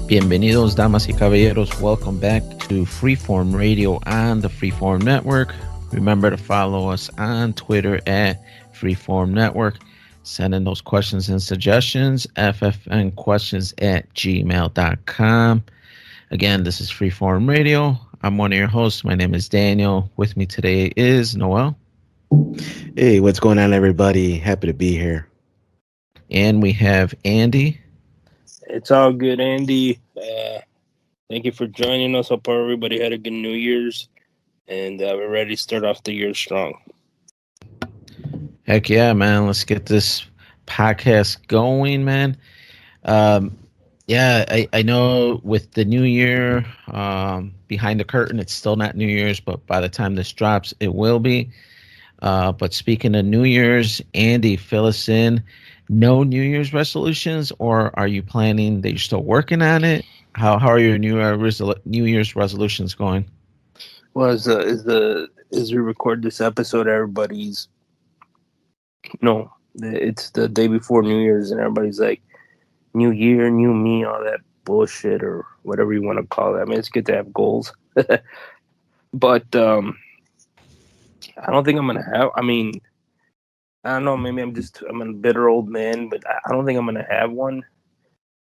Bienvenidos, damas y caballeros. Welcome back to Freeform Radio on the Freeform Network. Remember to follow us on Twitter at Freeform Network. Send in those questions and suggestions, ffnquestions at gmail.com. Again, this is Freeform Radio. I'm one of your hosts. My name is Daniel. With me today is Noel. Hey, what's going on, everybody? Happy to be here. And we have Andy. It's all good, Andy. Thank you for joining us. Hope everybody had a good New Year's, and we're ready to start off the year strong. Heck yeah, man. Let's get this podcast going, man. I know with the new year behind the curtain, it's still not New Year's, but by the time this drops, it will be. But speaking of New Year's, Andy, fill us in. No New Year's resolutions, or are you planning that you're still working on it? How are your New Year's resolutions going? Well, as we record this episode, everybody's it's the day before New Year's, and everybody's like, New Year, new me, all that bullshit or whatever you want to call it. I mean, it's good to have goals, but I don't think I'm gonna have. I mean, I don't know. Maybe I'm a bitter old man, but I don't think I'm gonna have one.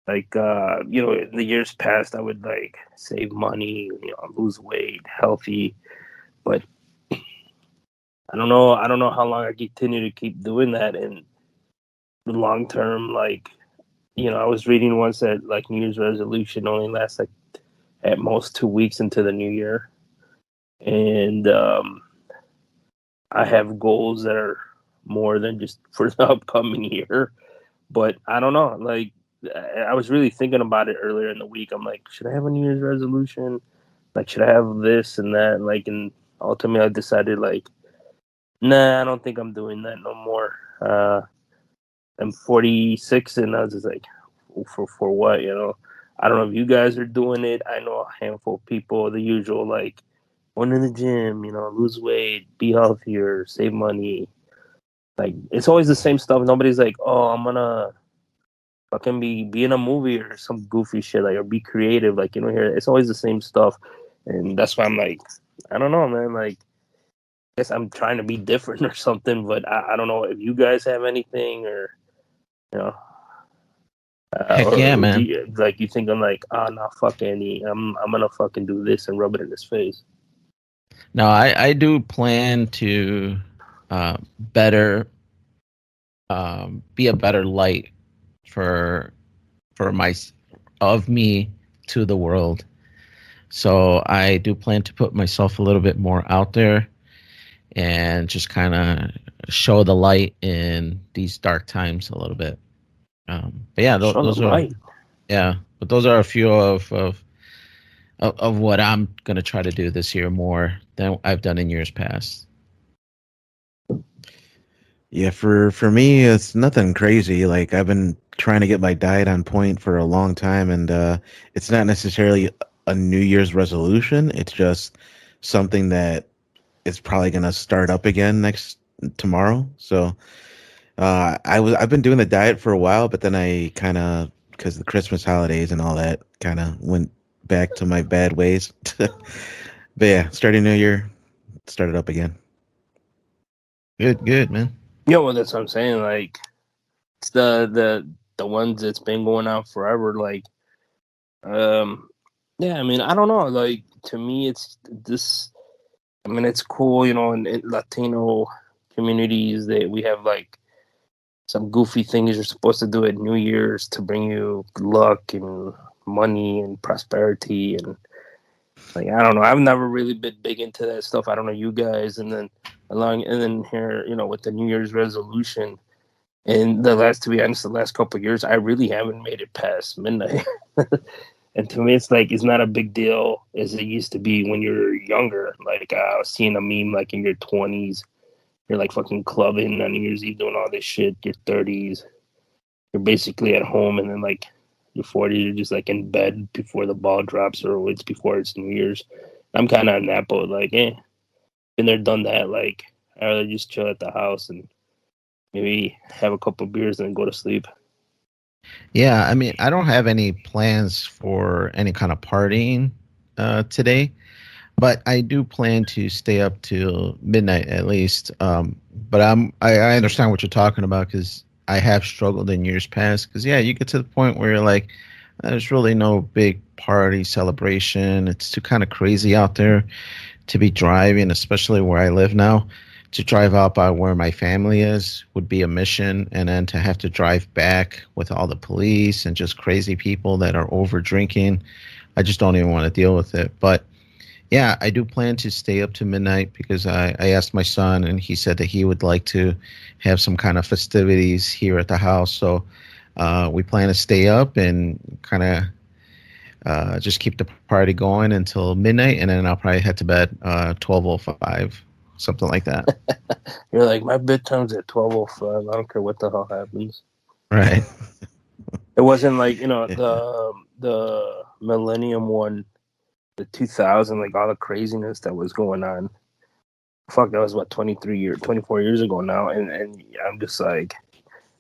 Like, in the years past, I would like save money, lose weight, healthy, but I don't know. I don't know how long I continue to keep doing that in the long term. Like, I was reading once that like New Year's resolution only lasts like at most 2 weeks into the new year, and I have goals that are more than just for the upcoming year. But I don't know. Like, I was really thinking about it earlier in the week. I'm like, should I have a New Year's resolution? Like, should I have this and that? Like, and ultimately, I decided like, nah, I don't think I'm doing that no more. I'm 46, and I was just like, for what? I don't know if you guys are doing it. I know a handful of people, the usual like, going to the gym, lose weight, be healthier, save money. Like, it's always the same stuff. Nobody's like, oh, I'm gonna fucking be in a movie or some goofy shit, like, or be creative. Like, here it's always the same stuff, and that's why I'm like, I don't know, man. Like, I guess I'm trying to be different or something, but I don't know if you guys have anything or you know. Heck Or yeah, do man. you think I'm like, oh no, fuck Andy, I'm gonna fucking do this and rub it in his face. No, I do plan to better be a better light for my of me to the world. So I do plan to put myself a little bit more out there and just kind of show the light in these dark times a little bit. But yeah, those are Light. but those are a few of what I'm gonna try to do this year more than I've done in years past. Yeah, for me, it's nothing crazy. Like, I've been trying to get my diet on point for a long time, and it's not necessarily a New Year's resolution. It's just something that is probably gonna start up again next tomorrow. So I've been doing the diet for a while, but then I kind of, because the Christmas holidays and all that, kind of went back to my bad ways. But yeah, starting New Year, started up again. Good, man. Yeah, well, that's what I'm saying. Like, it's the ones that's been going on forever. Like, yeah, I mean, I don't know. Like, to me, it's this. I mean, it's cool, in Latino communities that we have like some goofy things you're supposed to do at New Year's to bring you luck and money and prosperity, and like, I don't know. I've never really been big into that stuff. I don't know you guys, and then here, with the New Year's resolution. And to be honest, the last couple of years, I really haven't made it past midnight. And to me, it's like, it's not a big deal as it used to be when you're younger. Like, I was seeing a meme, like, in your 20s, you're like fucking clubbing on New Year's Eve, doing all this shit. Your 30s, you're basically at home, and then like your 40s, you're just like in bed before the ball drops, or it's before it's New Year's. I'm kind of on that boat, like, been there, done that. Like, I'd rather just chill at the house and maybe have a couple beers and then go to sleep. Yeah, I mean, I don't have any plans for any kind of partying today, but I do plan to stay up till midnight at least. But I understand what you're talking about because I have struggled in years past. Because yeah, you get to the point where you're like, there's really no big party celebration. It's too kind of crazy out there to be driving, especially where I live now. To drive out by where my family is would be a mission, and then to have to drive back with all the police and just crazy people that are over drinking, I just don't even want to deal with it. But yeah, I do plan to stay up to midnight because I asked my son, and he said that he would like to have some kind of festivities here at the house. So we plan to stay up and kind of just keep the party going until midnight, and then I'll probably head to bed 12:05, something like that. You're like, my bedtime's at 12:05. I don't care what the hell happens. Right. It wasn't like Yeah. the Millennium one, the 2000, like all the craziness that was going on. Fuck, that was what 24 years ago now, and I'm just like,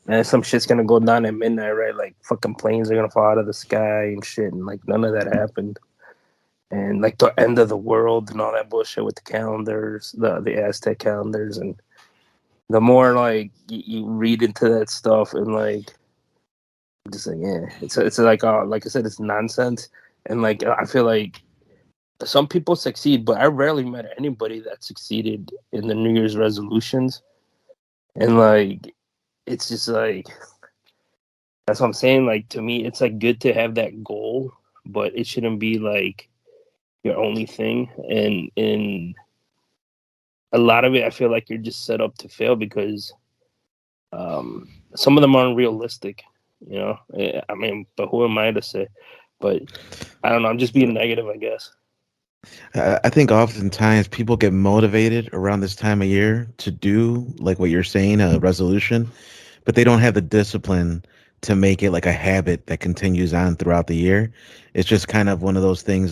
man, some shit's gonna go down at midnight, right? Like fucking planes are gonna fall out of the sky and shit, and like none of that happened. And like the end of the world and all that bullshit with the calendars, the Aztec calendars, and the more like you read into that stuff and like just like yeah, it's like I said, it's nonsense. And like I feel like some people succeed, but I rarely met anybody that succeeded in the New Year's resolutions. And like it's just like that's what I'm saying. Like to me, it's like good to have that goal, but it shouldn't be like your only thing. And in a lot of it, I feel like you're just set up to fail because some of them aren't realistic. You know, I mean, but who am I to say? But I don't know. I'm just being negative, I guess. I think oftentimes people get motivated around this time of year to do like what you're saying, a resolution, but they don't have the discipline to make it like a habit that continues on throughout the year. It's just kind of one of those things.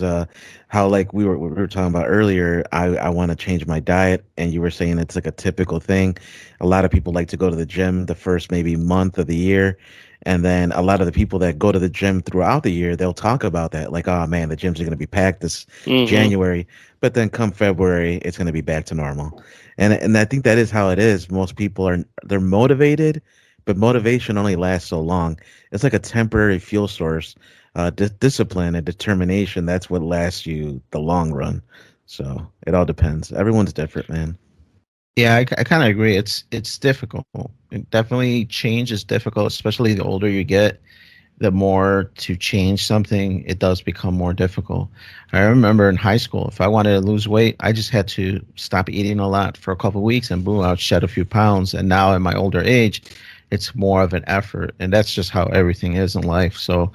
How like we were talking about earlier. I want to change my diet, and you were saying it's like a typical thing. A lot of people like to go to the gym the first maybe month of the year. And then a lot of the people that go to the gym throughout the year, they'll talk about that, like, oh man, the gyms are going to be packed this Mm-hmm. January, but then come February, it's going to be back to normal. And I think that is how it is. Most people they're motivated, but motivation only lasts so long. It's like a temporary fuel source. Discipline and determination, that's what lasts you the long run. So it all depends. Everyone's different, man. Yeah, I kind of agree. It's difficult. Definitely change is difficult, especially the older you get. The more to change something, it does become more difficult. I remember in high school, if I wanted to lose weight, I just had to stop eating a lot for a couple of weeks and boom, I would shed a few pounds. And now in my older age, it's more of an effort. And that's just how everything is in life. So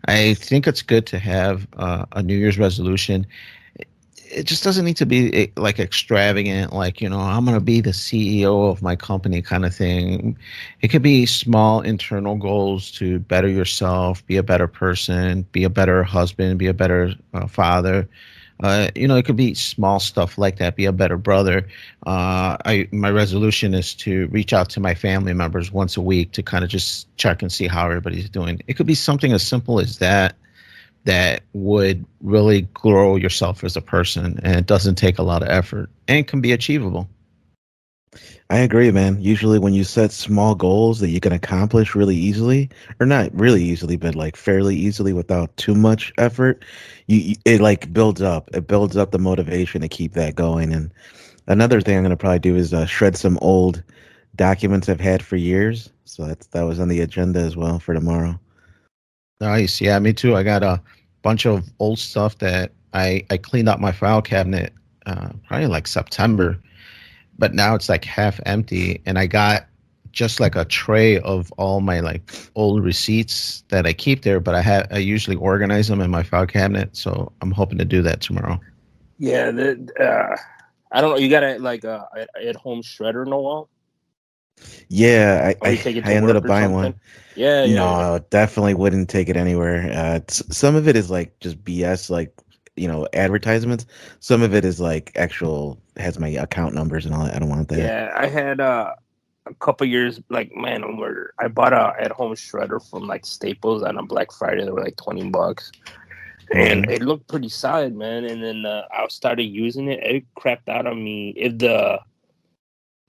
I think it's good to have a New Year's resolution. It just doesn't need to be like extravagant, like, I'm going to be the CEO of my company kind of thing. It could be small internal goals to better yourself, be a better person, be a better husband, be a better father. It could be small stuff like that, be a better brother. My resolution is to reach out to my family members once a week to kind of just check and see how everybody's doing. It could be something as simple as that would really grow yourself as a person, and it doesn't take a lot of effort and can be achievable. I agree, man. Usually, when you set small goals that you can accomplish really easily, or not really easily, but like fairly easily without too much effort, it like builds up. It builds up the motivation to keep that going. And another thing I'm gonna probably do is shred some old documents I've had for years. So that was on the agenda as well for tomorrow. Nice. Yeah, me too. I got a bunch of old stuff that I cleaned out my file cabinet probably like September, but now it's like half empty, and I got just like a tray of all my like old receipts that I keep there, but I usually organize them in my file cabinet, so I'm hoping to do that tomorrow. Yeah, I don't know. You got a like at home shredder, Noel, Yeah, or you take it I to ended work up or buying one. something? Yeah, yeah, yeah. No, definitely wouldn't take it anywhere. Some of it is like just BS, like advertisements. Some of it is like actual has my account numbers and all that. I don't want that. Yeah, a couple years, like, man, I bought a at-home shredder from like Staples on a Black Friday. They were like $20, and Mhm. it looked pretty solid, man. And then I started using it. It crapped out on me.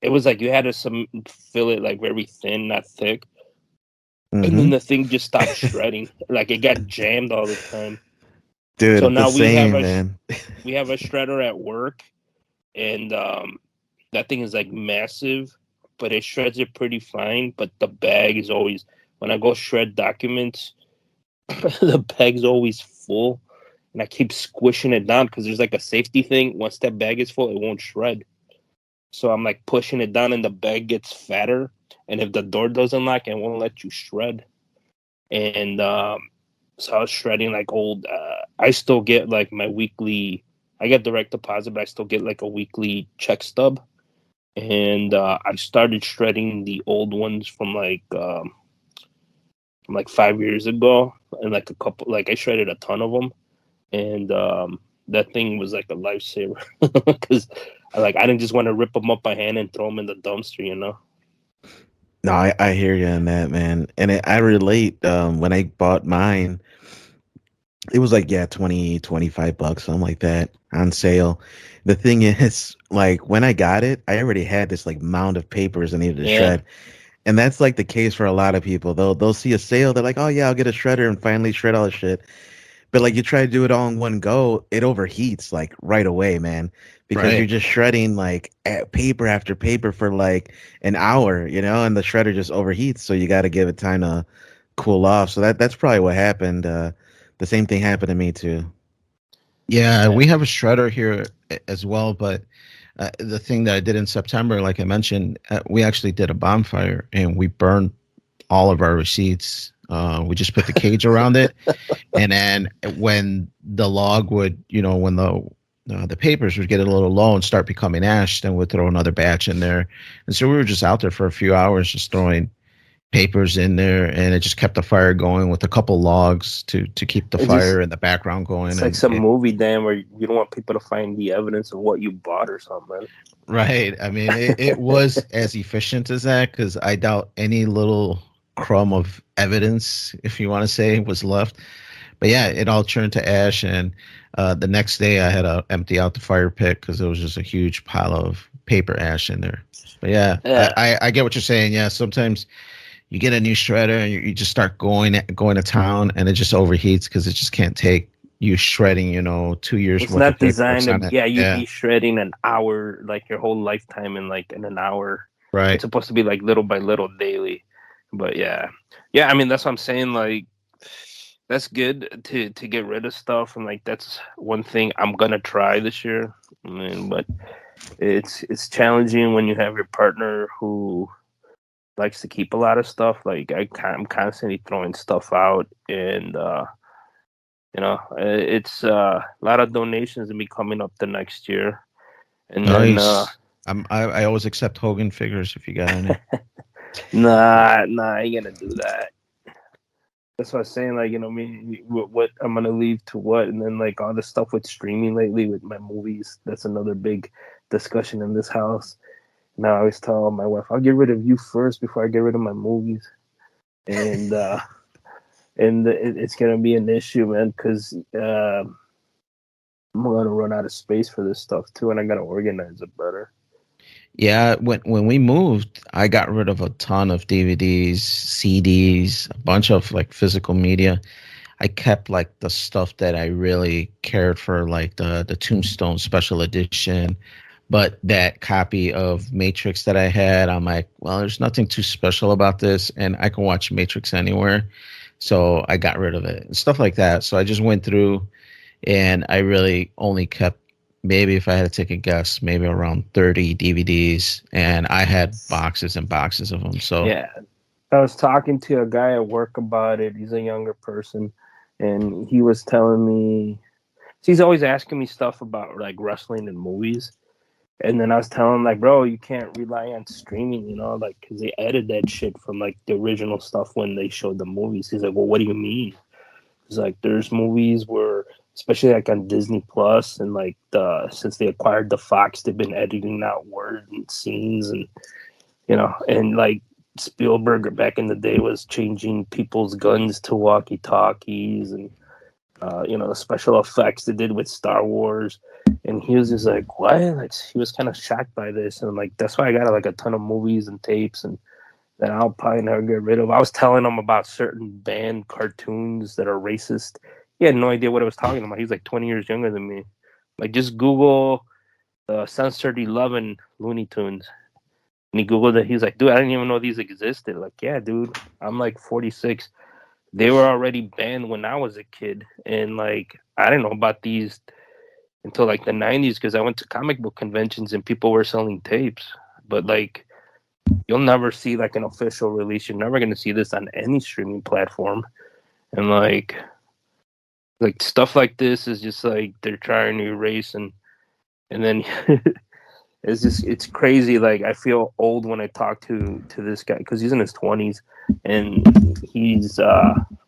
It was like you had to fill it like very thin, not thick, and then Mhm. the thing just stopped shredding. Like it got jammed all the time. So Dude, the now same, man. we have a shredder at work, and that thing is like massive, but it shreds it pretty fine. But the bag is always, when I go shred documents, the bag's always full, and I keep squishing it down because there's like a safety thing. Once that bag is full, it won't shred. So I'm like pushing it down, and the bag gets fatter. And if the door doesn't lock, it won't let you shred. And so I was shredding like old. I still get like my weekly. I get direct deposit, but I still get like a weekly check stub. And I started shredding the old ones from like 5 years ago, and like a couple. Like I shredded a ton of them, and that thing was like a lifesaver because I didn't just want to rip them up by hand and throw them in the dumpster, you know. No, I hear you on that, man. And I relate. When I bought mine, it was like, yeah, 20, $25, something like that on sale. The thing is, like, when I got it, I already had this like mound of papers I needed to Yeah, shred. And that's like the case for a lot of people. They'll see a sale, they're like, oh yeah, I'll get a shredder and finally shred all the shit. But like you try to do it all in one go, it overheats like right away, man. Because you're Right. just shredding like paper after paper for like an hour, and the shredder just overheats. So you got to give it time to cool off. So that's probably what happened. The same thing happened to me too. Yeah, yeah, we have a shredder here as well, but the thing that I did in September, like I mentioned, we actually did a bonfire and we burned all of our receipts. We just put the cage around it, and then when the log would, when the papers would get a little low and start becoming ash, then we'd throw another batch in there. And so we were just out there for a few hours, just throwing papers in there, and it just kept the fire going with a couple logs to keep the it just fire in the background going. it's like And some movie, damn, where you don't want people to find the evidence of what you bought or something, man. right, I mean, it was as efficient as that because I doubt any little crumb of evidence, if you want to say, was left. But yeah, it all turned to ash, and the next day I had to empty out the fire pit because there was just a huge pile of paper ash in there. But yeah, Yeah, I get what you're saying. Yeah, sometimes you get a new shredder and you just start going to town, and it just overheats because it just can't take you shredding 2 years it's worth of not paperwork designed to. on it. Yeah, you'd Yeah, be shredding an hour, like your whole lifetime, in an hour. It's right. supposed to be like little by little daily, but yeah. I mean, that's what I'm saying. Like, that's good to get rid of stuff, and like that's one thing I'm gonna try this year. I mean, but it's challenging when you have your partner who likes to keep a lot of stuff. Like I'm constantly throwing stuff out, and it's a lot of donations to be coming up the next year, and then Nice. I always accept Hogan figures if you got any. nah, I ain't gonna do that. That's what I'm saying. Like, me, what I'm gonna leave to what, and then like all the stuff with streaming lately with my movies. That's another big discussion in this house. Now I always tell my wife, I'll get rid of you first before I get rid of my movies, and it's gonna be an issue, man, because I'm gonna run out of space for this stuff too, and I gotta organize it better. Yeah, when we moved, I got rid of a ton of DVDs, CDs, a bunch of like physical media. I kept like the stuff that I really cared for, like the Tombstone Special Edition. But that copy of Matrix that I had, I'm like, well, there's nothing too special about this, and I can watch Matrix anywhere. So I got rid of it and stuff like that. So I just went through and I really only kept, maybe if I had to take a guess, maybe around 30 DVDs, and I had boxes and boxes of them. So Yeah, I was talking to a guy at work about it. He's a younger person, and he was telling me he's always asking me stuff about like wrestling and movies. And then I was telling him, like, bro, you can't rely on streaming, like, because they edited that shit from like the original stuff when they showed the movies. He's like, well, what do you mean? He's like, there's movies where, especially like on Disney Plus, and like since they acquired the Fox, they've been editing out words and scenes, and you know, and like Spielberg back in the day was changing people's guns to walkie-talkies, and you know, the special effects they did with Star Wars. And he was just like, what? Like, he was kind of shocked by this, and like that's why I got like a ton of movies and tapes and that I'll probably never get rid of. I was telling him about certain banned cartoons that are racist. He had no idea what I was talking about. He's like 20 years younger than me. Like, just Google censored 11 Looney Tunes. And he Googled it. He's like, dude, I didn't even know these existed. Like, yeah, dude, I'm like 46. They were already banned when I was a kid. And like, I didn't know about these until like the 90s because I went to comic book conventions and people were selling tapes. But like, you'll never see like an official release. You're never going to see this on any streaming platform. And like stuff like this is just like they're trying to erase, and then it's crazy. Like, I feel old when I talk to this guy because he's in his 20s and he's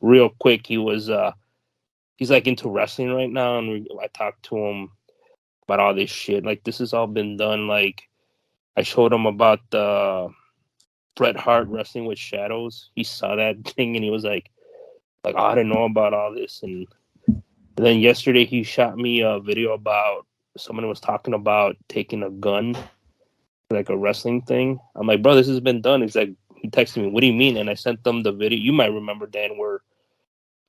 real quick. He's like into wrestling right now, and I talked to him about all this shit. Like, this has all been done. Like, I showed him about the Bret Hart wrestling with shadows. He saw that thing and he was like, oh, I didn't know about all this. And then yesterday he shot me a video about someone was talking about taking a gun, like a wrestling thing. I'm like, bro, this has been done. He's like, he texted me, what do you mean? And I sent them the video. You might remember, Dan, where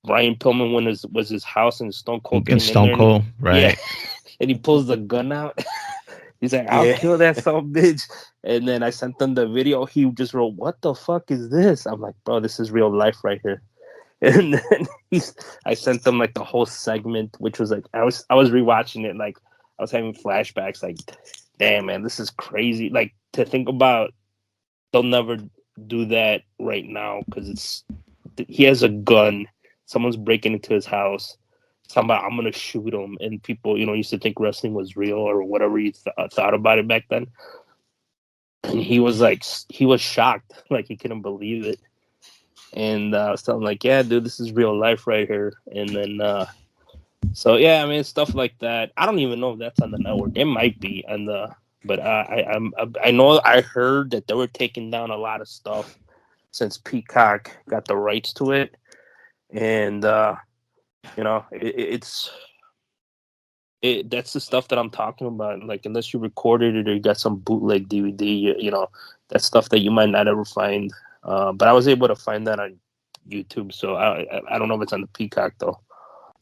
Brian Pillman was his house and Stone Cold came Stone in there. Cold, right? Yeah, and he pulls the gun out. He's like, I'll kill that son bitch. And then I sent them the video. He just wrote, what the fuck is this? I'm like, bro, this is real life right here. And then I sent them like the whole segment, which was like, I was rewatching it. Like, I was having flashbacks. Like, damn, man, this is crazy. Like, to think about, they'll never do that right now because he has a gun. Someone's breaking into his house. Somebody, I'm gonna shoot him, and people, you know, used to think wrestling was real or whatever you thought about it back then. And he was shocked, like he couldn't believe it. And I was telling him, like, yeah, dude, this is real life right here. And then, so yeah, I mean, stuff like that. I don't even know if that's on the network. It might be on but I know I heard that they were taking down a lot of stuff since Peacock got the rights to it, and you know, that's the stuff that I'm talking about. Like, unless you recorded it or you got some bootleg DVD, you know, that's stuff that you might not ever find. But I was able to find that on YouTube, so I don't know if it's on the Peacock though.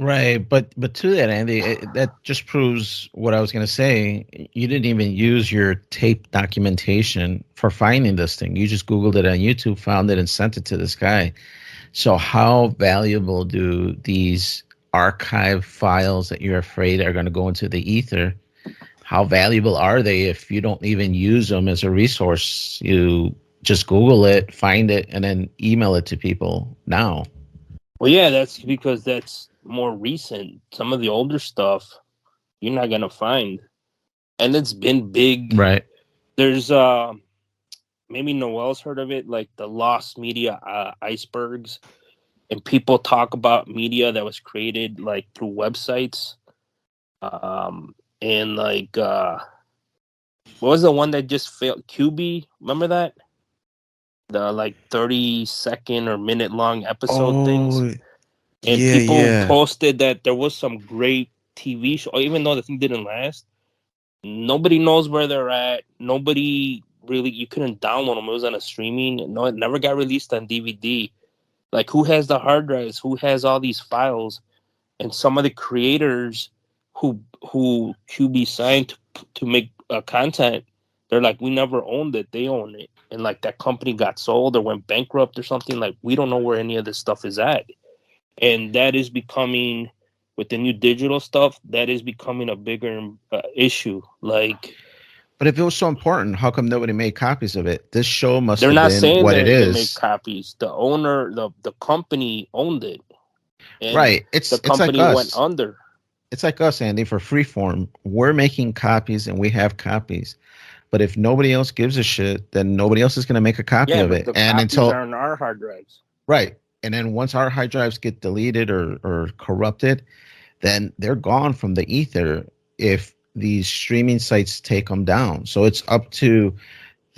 Right, but to that, Andy, that just proves what I was going to say. You didn't even use your tape documentation for finding this thing. You just Googled it on YouTube, found it, and sent it to this guy. So how valuable do these archive files that you're afraid are going to go into the ether, how valuable are they if you don't even use them as a resource? You just Google it, find it, and then email it to people now. Well, yeah, that's because that's more recent. Some of the older stuff you're not going to find. And it's been big. Right. There's maybe Noel's heard of it, like the lost media icebergs. And people talk about media that was created like through websites. And like what was the one that just failed? QB, remember that? The like 30-second or minute long episode things. And people posted that there was some great TV show, even though the thing didn't last. Nobody knows where they're at. Nobody really, you couldn't download them. It was on a streaming. No, it never got released on DVD. Like, who has the hard drives? Who has all these files? And some of the creators who QB signed to make content, they're like, we never owned it. They own it. And like, that company got sold or went bankrupt or something. Like, we don't know where any of this stuff is at. And that is becoming, with the new digital stuff, that is becoming a bigger issue. Like, but if it was so important, how come nobody made copies of it? This show must have been what it is. They're not saying they made copies. The owner, the company owned it. And right. It's the company like us. went under. It's like us, Andy, for Freeform. We're making copies and we have copies. But if nobody else gives a shit, then nobody else is going to make a copy of it. The and copies are on our hard drives. Right. And then once our hard drives get deleted or corrupted, then they're gone from the ether if these streaming sites take them down. So it's up to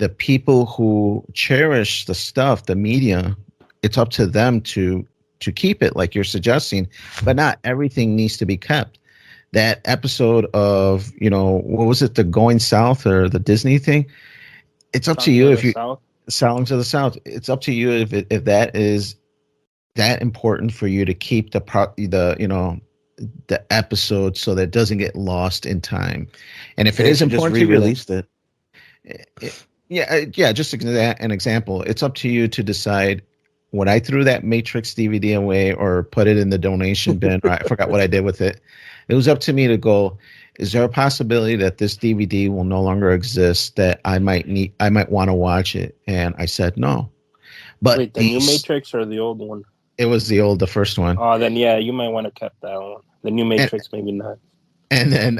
the people who cherish the stuff, the media, it's up to them to keep it, like you're suggesting. But not everything needs to be kept. That episode of, what was it, the Going South or the Disney thing? It's up to you if you Songs of the South. It's up to you if that is that important for you to keep the episode so that it doesn't get lost in time. And if it is important to you, released it. Yeah, just an example. It's up to you to decide. When I threw that Matrix DVD away or put it in the donation bin, or I forgot what I did with it, it was up to me to go, is there a possibility that this DVD will no longer exist, that I might want to watch it? And I said no. But wait, the new Matrix or the old one? It was the first one. Oh, then yeah, you might want to keep that one. The new Matrix, maybe not. And then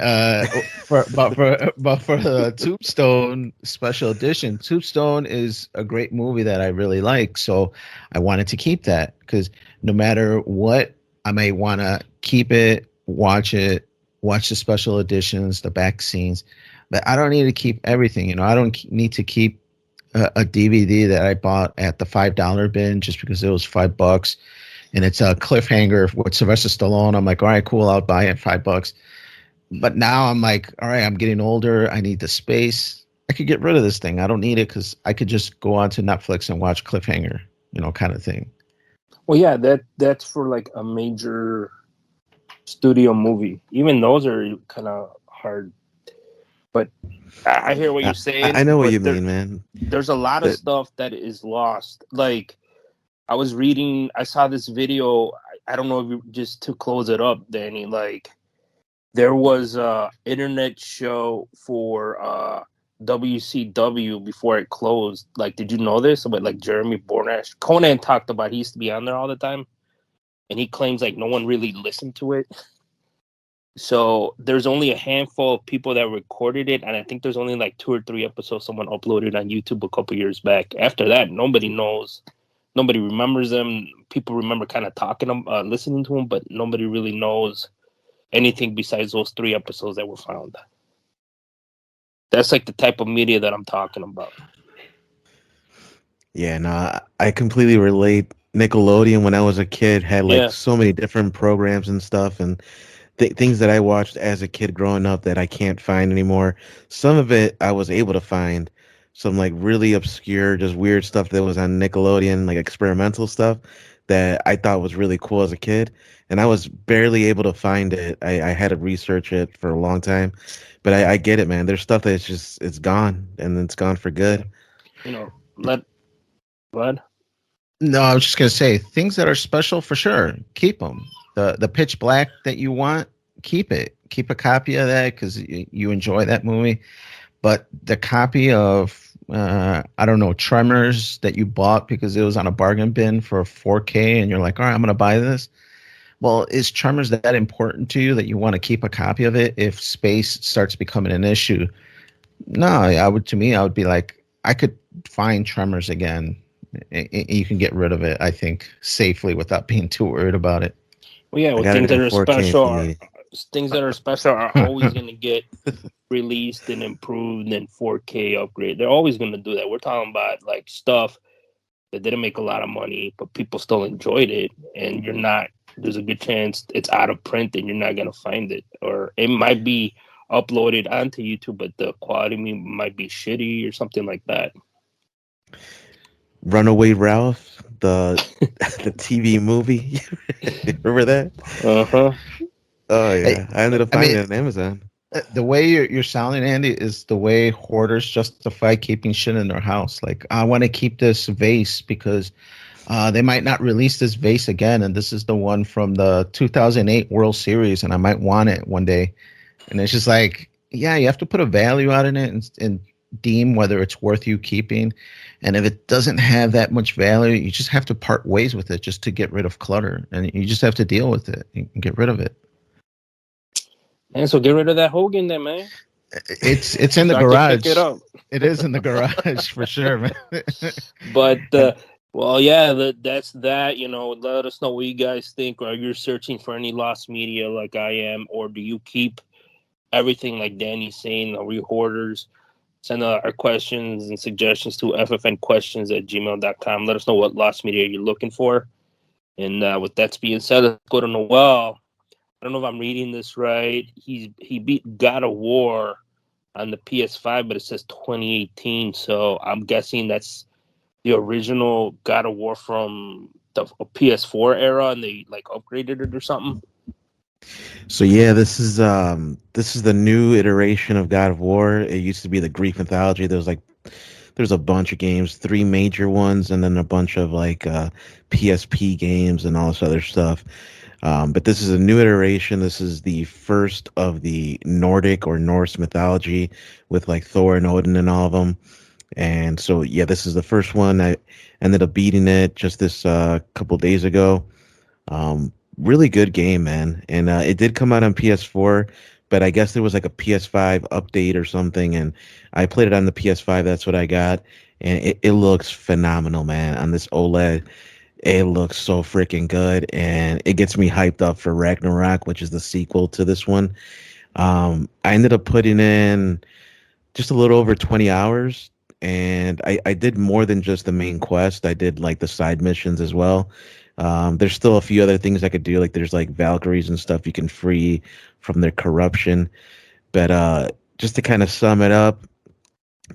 for the Tombstone special edition, Tombstone is a great movie that I really like. So I wanted to keep that because no matter what, I may want to keep it, watch the special editions, the back scenes. But I don't need to keep everything. I don't need to keep a DVD that I bought at the $5 bin just because it was $5 and it's a cliffhanger with Sylvester Stallone. I'm like, all right, cool, I'll buy it $5. But now I'm like, all right, I'm getting older. I need the space. I could get rid of this thing. I don't need it because I could just go on to Netflix and watch Cliffhanger, kind of thing. Well, yeah, that's for like a major studio movie. Even those are kind of hard. But I hear what you're saying. I know what you mean, man. There's a lot of stuff that is lost. Like, I saw this video. I don't know if you just to close it up, Danny, like, there was a internet show for WCW before it closed. Like, did you know this? About like Jeremy Borash. Conan talked about he used to be on there all the time, and he claims like no one really listened to it. So there's only a handful of people that recorded it, and I think there's only like 2 or 3 episodes someone uploaded on YouTube a couple years back. After that, nobody knows. Nobody remembers them. People remember kind of listening to them, but nobody really knows anything besides those 3 episodes that were found. That's like the type of media that I'm talking about. Yeah, no, I completely relate. Nickelodeon, when I was a kid, had like so many different programs and stuff, and things that I watched as a kid growing up that I can't find anymore. Some of it I was able to find, some like really obscure, just weird stuff that was on Nickelodeon, like experimental stuff that I thought was really cool as a kid, and I was barely able to find it. I had to research it for a long time, but I get it, man. There's stuff that's just it's gone, and it's gone for good. What? No, I was just gonna say things that are special for sure. Keep them. The Pitch Black that you want, keep it. Keep a copy of that because you enjoy that movie. But the copy of I don't know, Tremors that you bought because it was on a bargain bin for 4K, and you're like, all right, I'm gonna buy this. Well, is Tremors that important to you that you want to keep a copy of it if space starts becoming an issue? No, I would be like, I could find Tremors again. You can get rid of it, I think, safely without being too worried about it. Well, yeah, things that are special are always going to get released and improved and 4K upgrade. They're always going to do that. We're talking about like stuff that didn't make a lot of money, but people still enjoyed it, and there's a good chance it's out of print and you're not going to find it, or it might be uploaded onto YouTube, but the quality might be shitty or something like that. Runaway Ralph, the TV movie. Remember that? Uh-huh. Oh yeah, I ended up finding it on Amazon. The way you're sounding, Andy, is the way hoarders justify keeping shit in their house. Like, I want to keep this vase because they might not release this vase again, and this is the one from the 2008 World Series, and I might want it one day. And it's just like, yeah, you have to put a value out in it and deem whether it's worth you keeping. And if it doesn't have that much value, you just have to part ways with it just to get rid of clutter, and you just have to deal with it and get rid of it. And so get rid of that Hogan then, man. It's in the garage. Pick it up. It is in the garage for sure, man. But well, yeah, that's that. Let us know what you guys think. Are you searching for any lost media like I am, or do you keep everything like Danny's saying? Are we hoarders? Send our questions and suggestions to ffnquestions@gmail.com. Let us know what lost media you're looking for. And with that being said, let's go to Noel. I don't know if I'm reading this right. He beat God of War on the PS5, but it says 2018. So I'm guessing that's the original God of War from the PS4 era, and they like upgraded it or something. So yeah, this is the new iteration of God of War. It used to be the Greek mythology. There's a bunch of games, three major ones, and then a bunch of like PSP games and all this other stuff. But this is a new iteration. This is the first of the Nordic or Norse mythology with like Thor and Odin and all of them. And so yeah, this is the first one. I ended up beating it just this couple days ago. Really good game, man. And it did come out on PS4, but I guess there was like a PS5 update or something, and I played it on the PS5. That's what I got, and it looks phenomenal, man. On this OLED, it looks so freaking good, and it gets me hyped up for Ragnarok, which is the sequel to this one. I ended up putting in just a little over 20 hours, and I did more than just the main quest. I did like the side missions as well. There's still a few other things I could do, like there's like Valkyries and stuff you can free from their corruption. But just to kind of sum it up,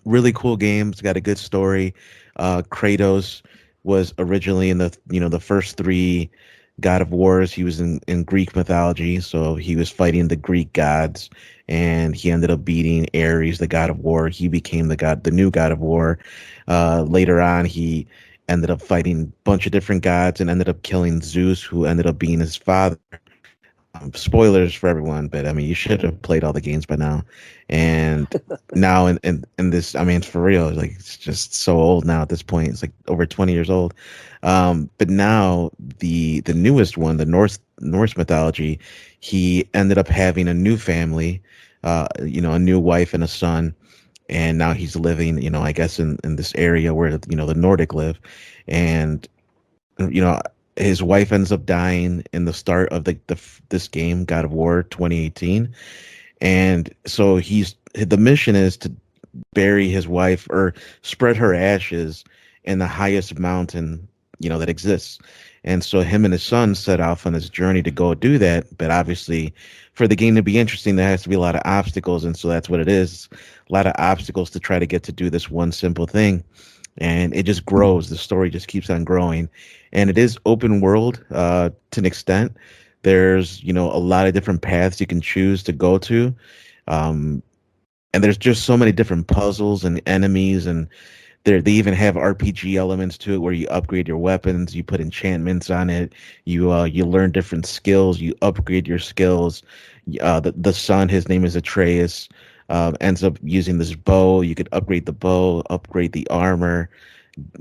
really cool game. It's got a good story. Kratos was originally in the first three God of Wars. He was in Greek mythology, so he was fighting the Greek gods, and he ended up beating Ares, the god of war. He became the new God of War. Later on, he ended up fighting a bunch of different gods and ended up killing Zeus, who ended up being his father. Spoilers for everyone, but I mean, you should have played all the games by now. And now in this, I mean, for real, like it's just so old now at this point. It's like over 20 years old. But now the newest one, the Norse mythology, he ended up having a new family, a new wife and a son, and now he's living, I guess in this area where the Nordic live, and you know his wife ends up dying in the start of this game, God of War 2018. And so the mission is to bury his wife or spread her ashes in the highest mountain, that exists. And so him and his son set off on this journey to go do that. But obviously, for the game to be interesting, there has to be a lot of obstacles. And so that's what it is. A lot of obstacles to try to get to do this one simple thing. And it just grows. The story just keeps on growing. And it is open world to an extent. There's, a lot of different paths you can choose to go to. Um, and there's just so many different puzzles and enemies, and they even have RPG elements to it where you upgrade your weapons, you put enchantments on it, you learn different skills, you upgrade your skills. The son, his name is Atreus, ends up using this bow. You could upgrade the bow, upgrade the armor,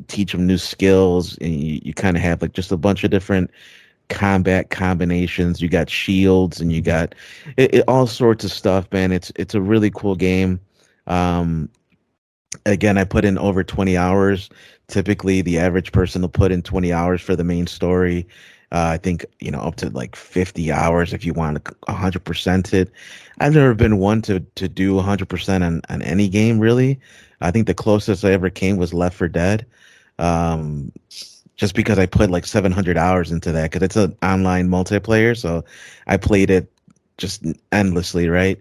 teach him new skills, and you kind of have like just a bunch of different combat combinations. You got shields, and you got all sorts of stuff, man. It's a really cool game. Um, Again, I put in over 20 hours. Typically, the average person will put in 20 hours for the main story. I think, up to like 50 hours if you want to 100% it. I've never been one to do 100% on any game, really. I think the closest I ever came was Left 4 Dead. Um, just because I put like 700 hours into that, because it's an online multiplayer. So I played it just endlessly, right?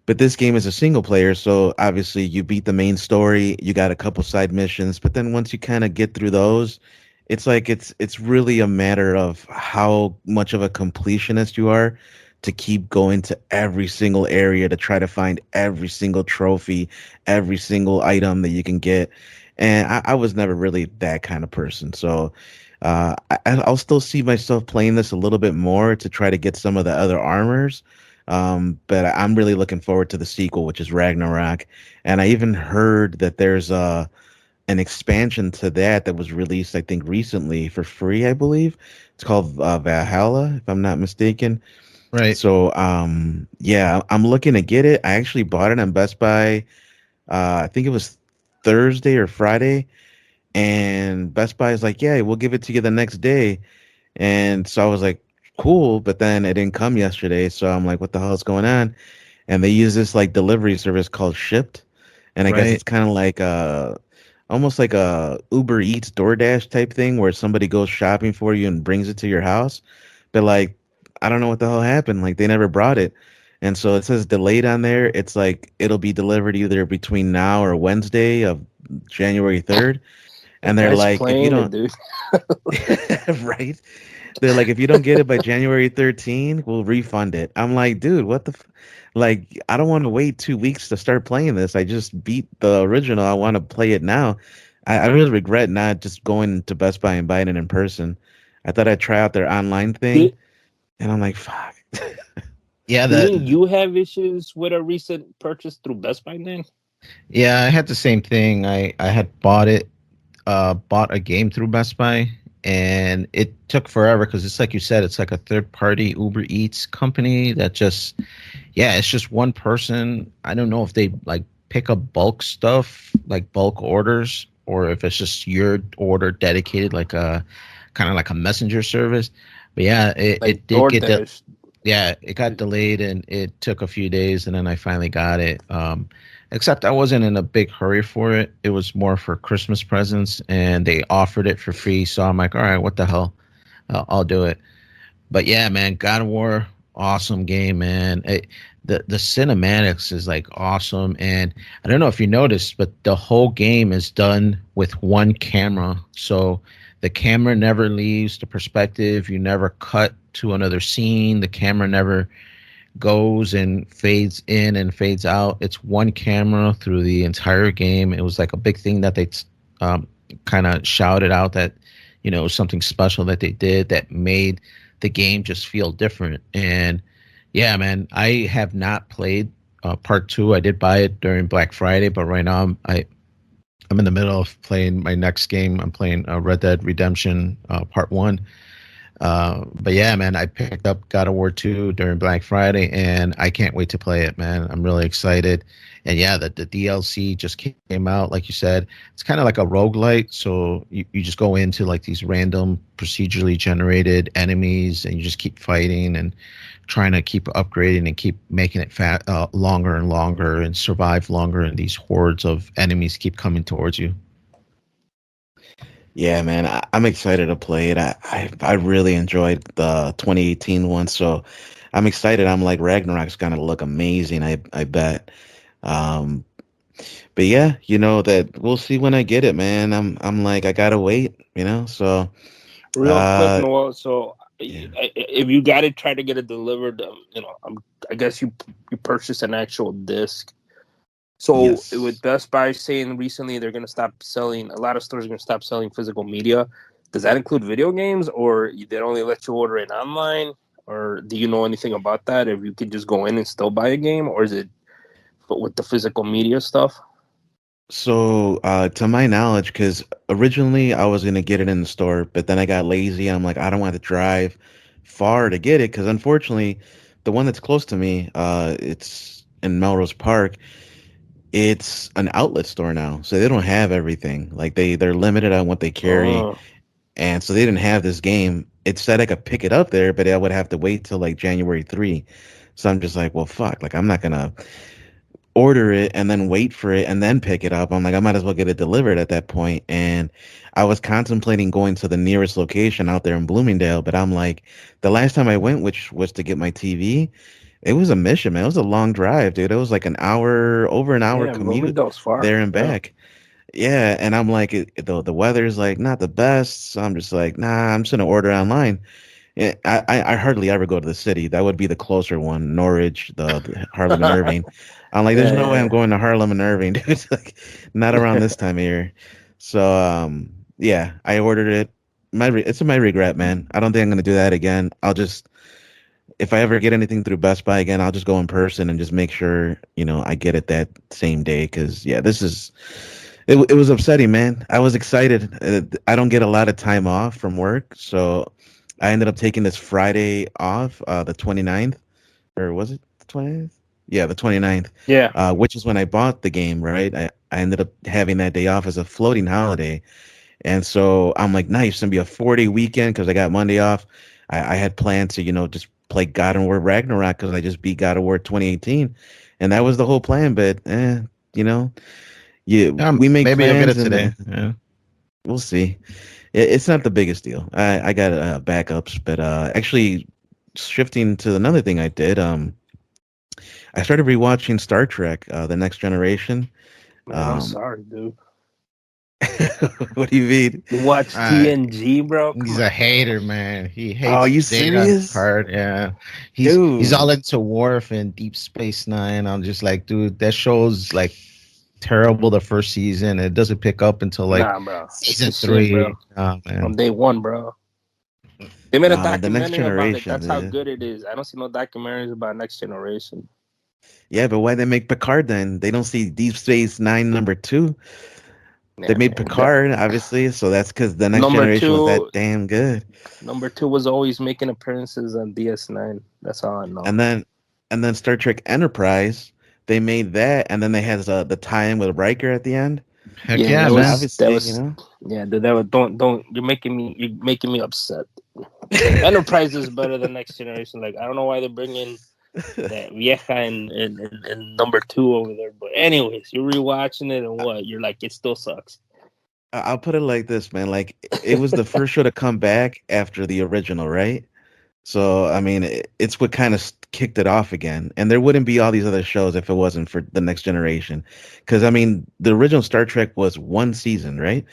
But this game is a single player, so obviously you beat the main story, you got a couple side missions, but then once you kind of get through those, it's like it's really a matter of how much of a completionist you are to keep going to every single area to try to find every single trophy, every single item that you can get. And I was never really that kind of person. So I'll still see myself playing this a little bit more to try to get some of the other armors. But I'm really looking forward to the sequel, which is Ragnarok. And I even heard that there's an expansion to that was released, I think, recently for free, I believe. It's called Valhalla, if I'm not mistaken. Right. So, yeah, I'm looking to get it. I actually bought it on Best Buy. I think it was Thursday or Friday, and Best Buy is like, "Yeah, we'll give it to you the next day." And so I was like, "Cool," but then it didn't come yesterday. So I'm like, "What the hell is going on?" And they use this like delivery service called Shipped, and I guess Right. it's kind of like almost like a Uber Eats DoorDash type thing where somebody goes shopping for you and brings it to your house. But like, I don't know what the hell happened. Like they never brought it. And so it says delayed on there. It's like it'll be delivered either between now or Wednesday of January 3rd. The And they're guy's like, if you playing it, don't, dude. right? They're like, if you don't get it by January 13th, we'll refund it. I'm like, dude, what the like, I don't want to wait 2 weeks to start playing this. I just beat the original. I want to play it now. I really regret not just going to Best Buy and buying it in person. I thought I'd try out their online thing, Did, and I'm like, fuck. Yeah, didn't you have issues with a recent purchase through Best Buy then? I had the same thing. I had bought a game through Best Buy, and it took forever because it's like you said, it's like a third party Uber Eats company that just, yeah, it's just one person. I don't know if they like pick up bulk stuff, like bulk orders, or if it's just your order dedicated, like a kind of like a messenger service. But yeah, it Like did get that. DoorDash. Yeah, it got delayed and it took a few days and then I finally got it. Except I wasn't in a big hurry for it. It was more for Christmas presents and they offered it for free. So I'm like, all right, what the hell? I'll do it. But yeah, man, God of War, awesome game, man. The cinematics is like awesome, and I don't know if you noticed, but the whole game is done with one camera. So the camera never leaves the perspective. You never cut to another scene. The camera never goes and fades in and fades out. It's one camera through the entire game. It was like a big thing that they um, kind of shouted out that it was something special that they did that made the game just feel different. And yeah, man, I have not played part two. I did buy it during Black Friday, but right now I'm in the middle of playing my next game. I'm playing Red Dead Redemption Part One. But yeah, man, I picked up God of War 2 during Black Friday and I can't wait to play it, man. I'm really excited. And yeah, the DLC just came out, like you said. It's kind of like a roguelite. So you just go into like these random procedurally generated enemies and you just keep fighting and trying to keep upgrading and keep making it longer and longer and survive longer. And these hordes of enemies keep coming towards you. Yeah, man, I'm excited to play it. I really enjoyed the 2018 one, so I'm excited. I'm like Ragnarok's gonna look amazing. I bet. Um, but yeah, that we'll see when I get it, man. I'm like I gotta wait, So Real quick, uh, Noel. So, yeah. if you got it, try to get it delivered. I guess you purchase an actual disc. So with Yes. Best Buy saying recently they're going to stop selling, a lot of stores are going to stop selling physical media. Does that include video games, or they only let you order it online? Or do you know anything about that? If you could just go in and still buy a game, or is it with the physical media stuff? So, to my knowledge, because originally I was gonna get it in the store, but then I got lazy. I'm like, I don't want to drive far to get it, because unfortunately, the one that's close to me, it's in Melrose Park. It's an outlet store now, so they don't have everything. Like they're limited on what they carry, Oh, and so they didn't have this game. It said I could pick it up there, but I would have to wait till like January 3. So I'm just like, well, fuck. Like I'm not gonna order it and then wait for it and then pick it up. I'm like, I might as well get it delivered at that point. And I was contemplating going to the nearest location out there in Bloomingdale, but I'm like, the last time I went, which was to get my TV, it was a mission, man. It was a long drive, dude. It was like over an hour yeah, commute Bloomingdale's far. there and Yeah. back. Yeah, and I'm like, the weather's like not the best, so I'm just like, nah, I'm just gonna order online. Yeah, I hardly ever go to the city. That would be the closer one, Norwich, the Harlem and Irving. I'm like, there's no way I'm Yeah, going to Harlem and Irving, dude. It's like not around yeah. this time of year. So yeah, I ordered it. It's my regret, man. I don't think I'm gonna do that again. I'll just if I ever get anything through Best Buy again, I'll just go in person and just make sure I get it that same day. Because yeah, it was upsetting, man. I was excited. I don't get a lot of time off from work, so I ended up taking this Friday off, the 29th, or was it the 20th? Yeah, the 29th, Yeah. which is when I bought the game, right? I ended up having that day off as a floating holiday. And so I'm like, nice, it's gonna be a 4-day weekend because I got Monday off. I had planned to, just play God of War Ragnarok because I just beat God of War 2018. And that was the whole plan, but you know, we make Maybe you'll get plans it and today. then Yeah. we'll see. It's not the biggest deal. I got backups, but actually shifting to another thing I did. I started rewatching Star Trek, The Next Generation. Man, I'm Um, sorry, dude. what do you mean? You watch Uh, TNG, bro? Come he's on, a bro. hater, man. He Oh, hates you Data and serious, Picard. Yeah, he's all dude? into Worf and Deep Space Nine. I'm just like, dude, that show's like terrible the first season. It doesn't pick up until like Nah, bro. It's the season shit, bro. three. Oh From man. day one, bro. They made a Man, The Next documentary about it. Generation, That's how dude. good it is. I don't see no documentaries about Next Generation. Yeah, but why they make Picard then? They don't see Deep Space Nine number 2. They Yeah, made man. The, Picard, obviously, so that's because The Next number Generation was two, that damn good. number two was always making appearances on DS9. That's all I know. And then, Star Trek Enterprise, they made that, and then they had the tie-in with Riker at the end. Heck Yeah, yeah, So man. that obviously, was yeah, dude, that was don't you're making me upset. Enterprise is better than Next Generation. Like I don't know why they're bringing that vieja and number two over there. But anyways, you're rewatching it and what? You're like, it still sucks. I'll put it like this, man. Like it was the first show to come back after the original, right? So I mean, it's what kind of kicked it off again. And there wouldn't be all these other shows if it wasn't for The Next Generation. Because I mean, the original Star Trek was one season, right?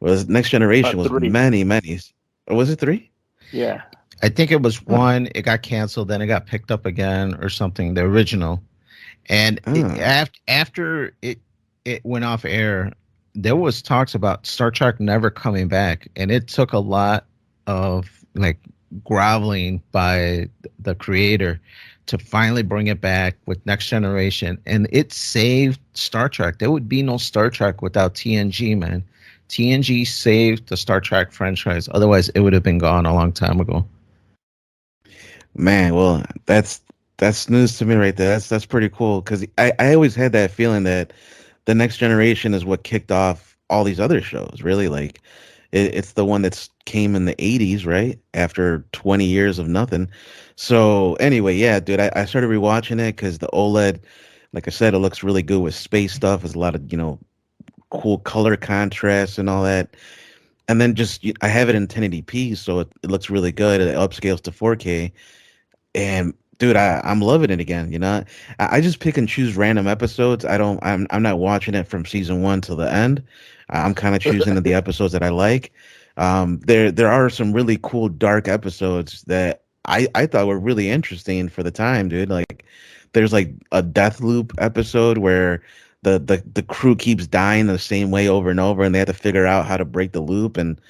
Whereas Next Generation was Three. many, many. Or was it 3? Yeah. I think it was Oh, one. It got canceled, then it got picked up again or something. The original, and oh. after it went off air, there was talks about Star Trek never coming back, and it took a lot of like groveling by the creator to finally bring it back with Next Generation, and it saved Star Trek. There would be no Star Trek without TNG, man. TNG saved the Star Trek franchise. Otherwise, it would have been gone a long time ago. Man, well, that's news to me right there. That's pretty cool because I always had that feeling that the Next Generation is what kicked off all these other shows. Really, like it's the one that's came in the '80s, right? After 20 years of nothing. So anyway, yeah, dude, I started rewatching it because the OLED, like I said, it looks really good with space stuff. There's a lot of cool color contrast and all that. And then just I have it in 1080p, so it looks really good. It upscales to 4K. And dude, I'm loving it again. I just pick and choose random episodes. I'm not watching it from season one till the end. I'm kind of choosing the episodes that I like. There are some really cool dark episodes that I thought were really interesting for the time, dude. Like there's like a death loop episode where the crew keeps dying the same way over and over, and they have to figure out how to break the loop. And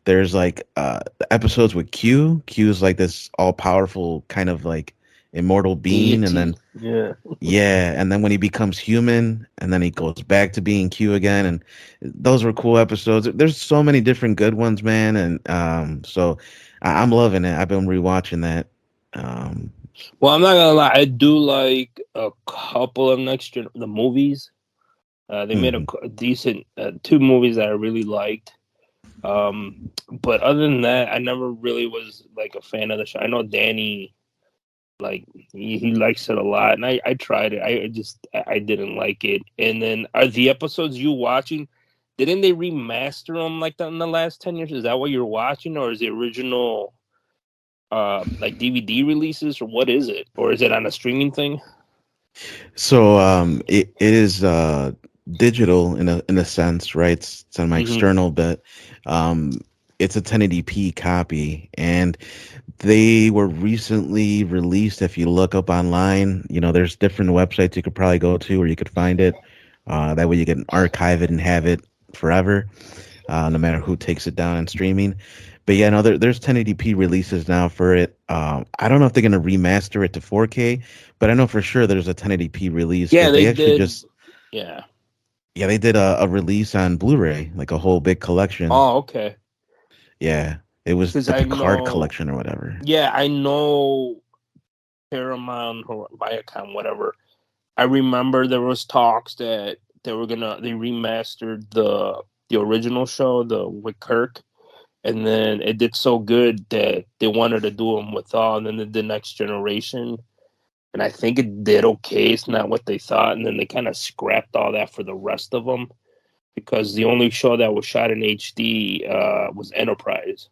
there's like the episodes with Q. Q is like this all powerful kind of like immortal being, and Deity. then Yeah. yeah, and then when he becomes human, and then he goes back to being Q again, and those were cool episodes. There's so many different good ones, man, and so I'm loving it. I've been rewatching that. Um, Well, I'm not gonna lie. I do like a couple of the movies. They made mhm. a decent two movies that I really liked. But other than that, I never really was like a fan of the show. I know Danny, like he likes it a lot, and I tried it. I didn't like it. And then are the episodes you watching? Didn't they remaster them like that in the last 10 years? Is that what you're watching, or is it original? Like DVD releases, or what is it, or is it on a streaming thing? So it is digital in a sense, right? It's on my Mm-hmm. external, but um it's a 1080p copy, and they were recently released. If you look up online, there's different websites you could probably go to where you could find it. That way you can archive it and have it forever, no matter who takes it down and streaming. But yeah, no, there's 1080p releases now for it. I don't know if they're gonna remaster it to 4K, but I know for sure there's a 1080p release Yeah, because they they actually did. just Yeah. yeah they did a release on Blu-ray, like a whole big collection. Oh, okay. Yeah, it was Because the I Picard know. collection or whatever. Yeah, I know Paramount or Viacom, whatever. I remember there was talks that they remastered the original show, the with Kirk, and then it did so good that they wanted to do them with all, and then the next generation. and I think it did okay. It's not what they thought, and then they kind of scrapped all that for the rest of them because the only show that was shot in HD was Enterprise,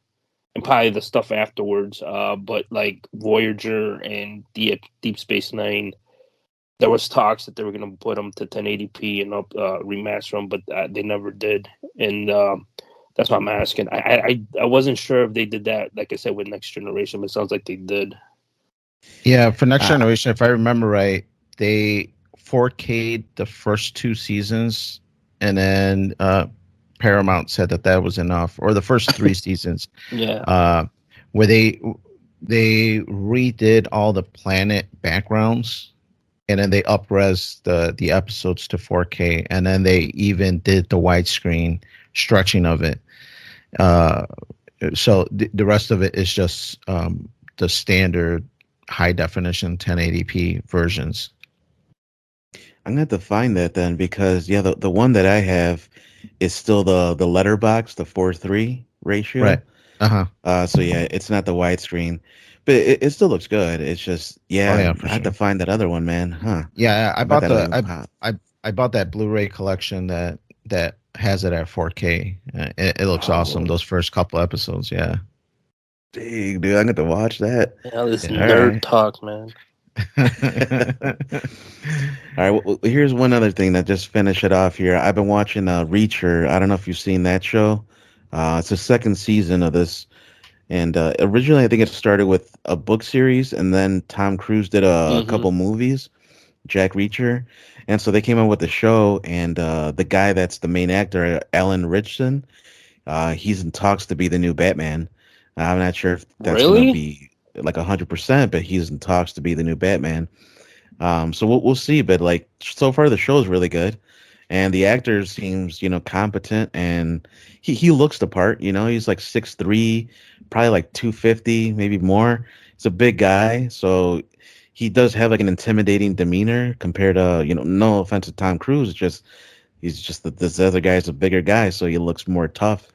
and probably the stuff afterwards. But like Voyager and Deep Space Nine, there was talks that they were going to put them to 1080p and remaster them, but they never did. And that's why I'm asking. I wasn't sure if they did that, like I said, with Next Generation, but it sounds like they did. Yeah, for Next Generation, if I remember right, they 4K'd the first 2 seasons, and then Paramount said that was enough, or the first 3 seasons. Yeah. Where they redid all the planet backgrounds, and then they up-res the episodes to 4K, and then they even did the widescreen stretching of it. So the rest of it is just the standard high definition 1080p versions. I'm gonna have to find that then because the one that I have is still the letterbox, the 4:3 ratio. Right. Uh-huh. So yeah, it's not the widescreen, but it still looks good. It's just Oh, yeah, I have to find that other one, man. Huh? Yeah, I bet bought that'll even pop. I bought that Blu-ray collection that has it at 4K. It looks awesome. Oh, Those first couple episodes, yeah. dang, dude, I'm gonna watch that. Yeah, this Yeah. nerd Alright. talk, man. All right, well, here's one other thing that just finish it off here. I've been watching Reacher. I don't know if you've seen that show. It's the second season of this, and originally I think it started with a book series, and then Tom Cruise did a couple movies, Jack Reacher, and so they came out with the show. And the guy that's the main actor, Alan Ritchson, he's in talks to be the new Batman. I'm not sure if that's gonna Really? be like 100%, but he's in talks to be the new Batman. So we'll see, but like so far the show is really good, and the actor seems competent, and he looks the part. He's like 6'3", probably like 250, maybe more. He's a big guy, so he does have like an intimidating demeanor compared to no offense to Tom Cruise, it's just he's just that this other guy's a bigger guy, so he looks more tough.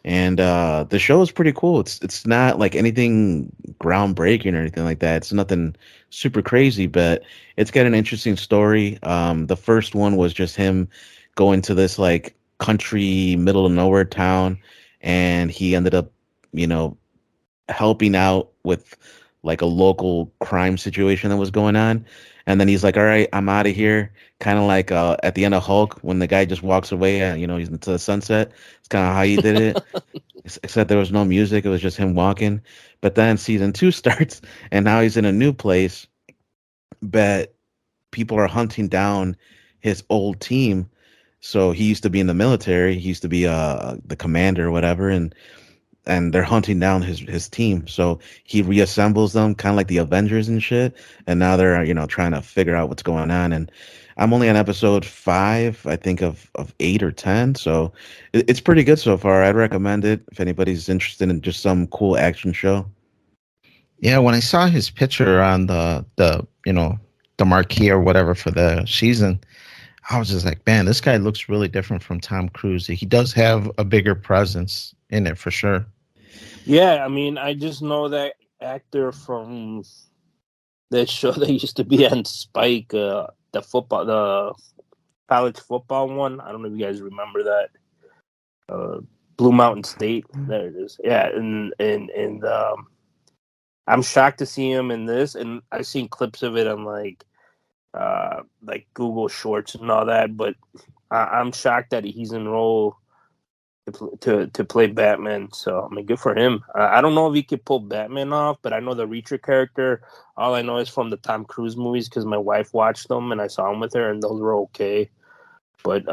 And the show is pretty cool. It's not like anything groundbreaking or anything like that. It's nothing super crazy, but it's got an interesting story. The first one was just him going to this like country middle of nowhere town, and he ended up, you know, helping out with like a local crime situation that was going on. And then he's like, "All right, I'm out of here." Kind of like at the end of Hulk when the guy just walks away, he's into the sunset. It's kind of how he did it. Except there was no music. It was just him walking. But then season 2 starts, and now he's in a new place. But people are hunting down his old team. So he used to be in the military. He used to be the commander or whatever, and they're hunting down his team. So he reassembles them, kind of like the Avengers and shit. And now they're trying to figure out what's going on. And I'm only on episode 5, I think of 8 or 10. So it's pretty good so far. I'd recommend it if anybody's interested in just some cool action show. Yeah, when I saw his picture on the marquee or whatever for the season, I was just like, man, this guy looks really different from Tom Cruise. He does have a bigger presence in it for sure. Yeah, I mean, I just know that actor from that show that used to be on Spike, the college football one. I don't know if you guys remember that. Blue Mountain State. There it is. Yeah, and I'm shocked to see him in this, and I've seen clips of it on like Google Shorts and all that. But I'm shocked that he's enrolled to play Batman. So I mean, good for him. I don't know if he could pull Batman off, but I know the Reacher character. All I know is from the Tom Cruise movies because my wife watched them and I saw them with her, and those were okay. But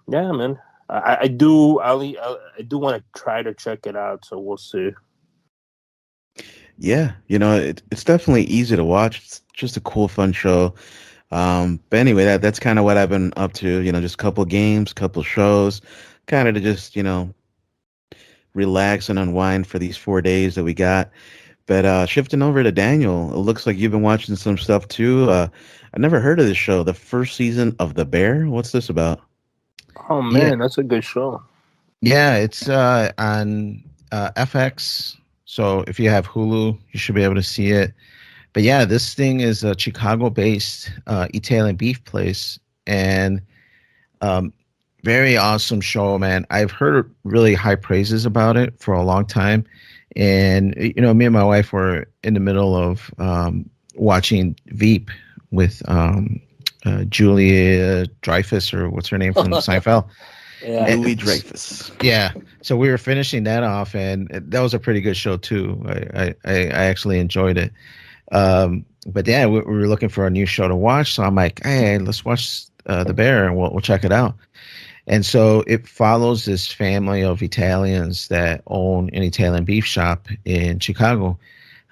yeah, man, I do want to try to check it out. So we'll see. Yeah, it's definitely easy to watch. It's just a cool, fun show. But anyway, that's kind of what I've been up to. Just a couple games, couple shows, kind of to just relax and unwind for these 4 days that we got. But shifting over to Daniel, it looks like you've been watching some stuff too. I never heard of this show. The first season of The Bear. What's this about? Oh man, that's a good show. Yeah, it's on FX. So if you have Hulu, you should be able to see it. but yeah, this thing is a Chicago-based Italian beef place, and um, very awesome show, man. I've heard really high praises about it for a long time, and me and my wife were in the middle of watching Veep with Julia Dreyfus, or what's her name from Seinfeld. Yeah. Louis Dreyfus. Yeah, so we were finishing that off, and that was a pretty good show too. I actually enjoyed it. But yeah, we were looking for a new show to watch, so I'm like, hey, let's watch The Bear, and we'll check it out. And so it follows this family of Italians that own an Italian beef shop in Chicago.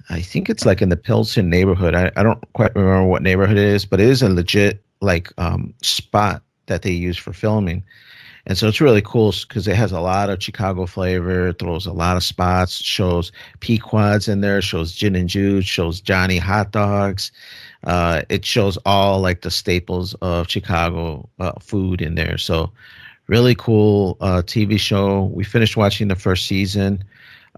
I think it's like in the Pilsen neighborhood. I don't quite remember what neighborhood it is, but it is a legit like spot that they use for filming. And so it's really cool because it has a lot of Chicago flavor, throws a lot of spots, shows Pequods in there, shows gin and juice, shows Johnny hot dogs. It shows all like the staples of Chicago food in there. So really cool TV show. We finished watching the first season.